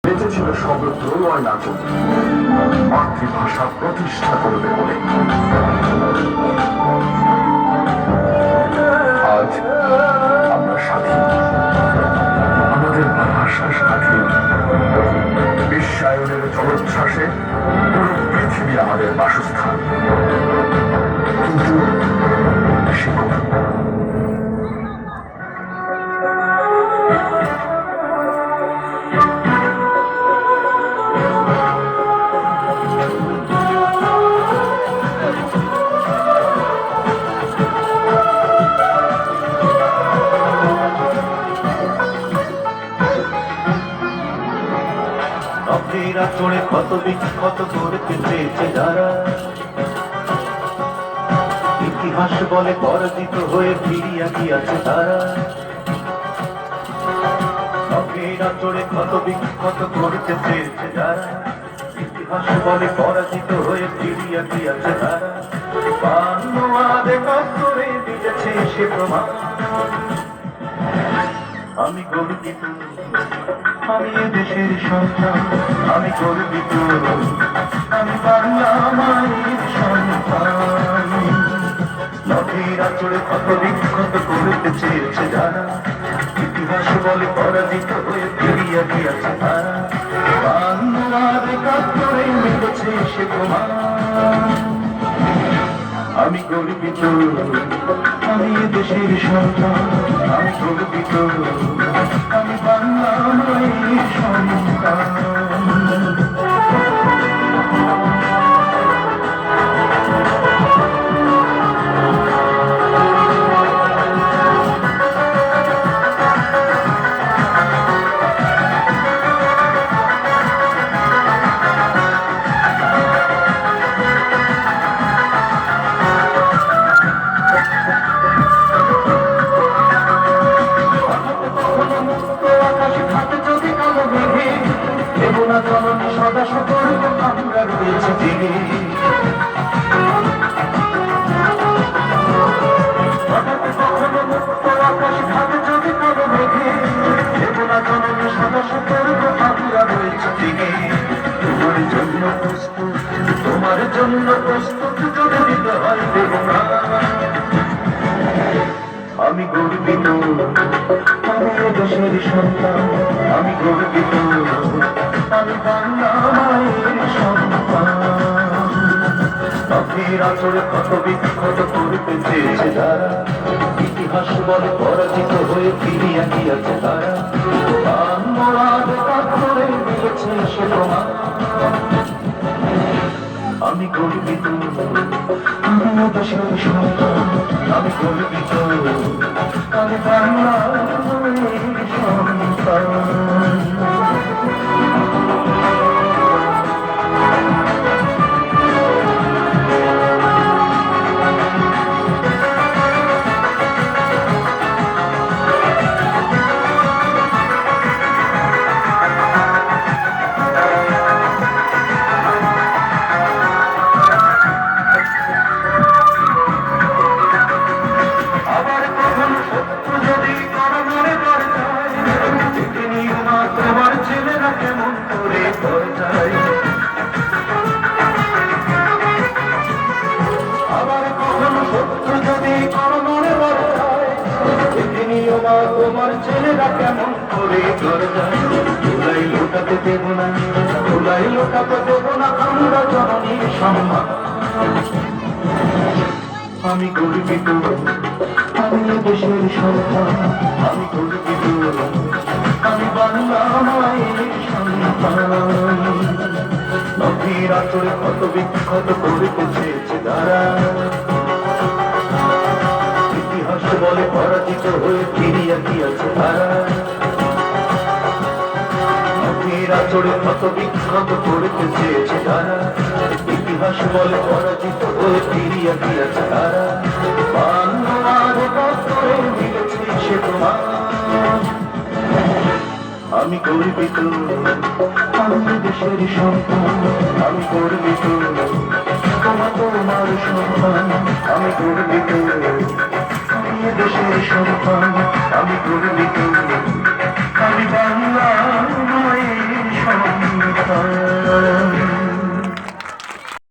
বেঁচে ছিল সমৃদ্ধ নাচক মাতৃভাষা প্রতিষ্ঠা করবে বলে। আজ আমরা স্বাধীন, আমাদের ভাষা স্বাধীন। বিশ্বায়নের জলোচ্ছ্বাসে পুরো পৃথিবী আমাদের বাসস্থান, কিন্তু চড়ে কত বিখ্যাত করতে চেয়েছে যারা, ইতিহাস বলে পরাজিত হয়ে ফিরিয়া গিয়াছে তারা। নখেরা চড়ে কত বিখ্যাত করতে চেয়েছে যারা, ইতিহাস বলে পরাজিত হয়ে ফিরিয়া গিয়াছে তারা। বাংলাদেশ করে দিয়েছে সে প্রমাণ। আমি গর্বিত, আমি দেশের সন্তান, আমি গর্বিত, আমি বাংলা মায়ের সন্তান। নদীরা চড়ে কত বিখ্যাত করতে চেয়েছে যারা, ইতিহাস বলে পরাজিত হয়ে ফিরিয়া গিয়াছে তারা। বাংলার কাপড়ে মিলেছে সে প্রমাণ। আমি গর্বিত, আমি দেশের সন্তান, আমি গর্বিত, আমি বাংলা মায়ের সন্তান। জননী সদা সতর্ক আমরা রয়েছে জেগে। হঠাৎ কখনো মুক্ত আকাশ থাকে যদি কালো মেঘে, দেবনা জননী সদা সতর্ক আমরা রয়েছে জেগে। তোমার জন্য প্রস্তুত, তোমার জন্য প্রস্তুত যদি দিতে হয় দেবনা। আমি গর্বিত, আমি দেশের সন্তান, আমি গর্বিত, আমি বাংলা মায়ের সন্তান। নখের আচরে কত বিখ্যাত করতে চেয়েছে যারা, ইতিহাস বলে পরাজিত হয়ে ফিরিয়া গিয়াছে তারা। বাংলার কাপড়ে মিলেছে সে প্রমাণ। আমি গর্বিত, আমি দেশের সন্তান, আমি গর্বিত, আমি বাংলা মায়ের সন্তান। তোমার ছেলেরা কেমন করে ধুলাই লোটাতে দেব না, ধুলাই লোটাতে দেব না আমরা জননীর সম্মান। আমি গর্বিত, আমি দেশের সন্তান, আমি গর্বিত, আমি বাংলা মায়ের সন্তান। নদীর আচরে কত বিখ্যাত করতে চেয়েছে যারা, ইতিহাস বলে পরাজিত হয়ে ফিরিয়া গিয়াছে তারা। নদীর আচরে কত বিখ্যাত করতে চেয়েছে যারা, ইতিহাস বলে পরাজিত হয়ে ফিরিয়া গিয়াছে তারা। বাংলার কাপড়ে মিলেছে সে প্রমাণ। আমি গর্বিত, আমি দেশের সন্তান, আমি গর্বিত, তোমার সন্তান, আমি গর্বিত, আমি দেশের সন্তান, আমি গর্বিত, আমি বাংলা মায়ের সন্তান। হয়